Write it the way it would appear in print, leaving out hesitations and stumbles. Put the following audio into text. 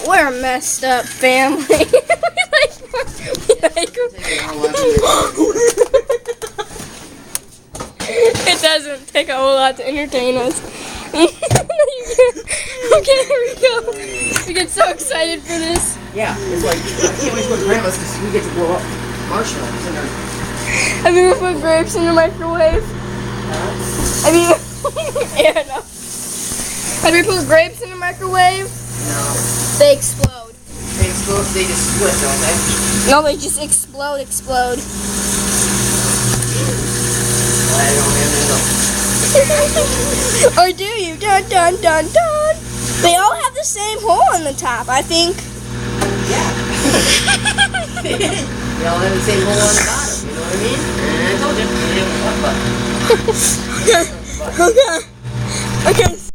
we're a messed up family. It doesn't take a whole lot to entertain us. Okay, here we go. We get so excited for this. Yeah, it's like, I can't wait to go to Grandma's because we get to blow up marshmallows in there. Have you ever put grapes in the microwave? Have you? Yeah, no. Have you put grapes in the microwave? No. They explode. They explode, they just split, don't they? No, they just explode. I don't even know. Or do you? Dun dun dun dun. They all have the same hole on the top, I think. Yeah. They all have the same hole on the bottom, you know what I mean? And I told you, they have a butt. Okay.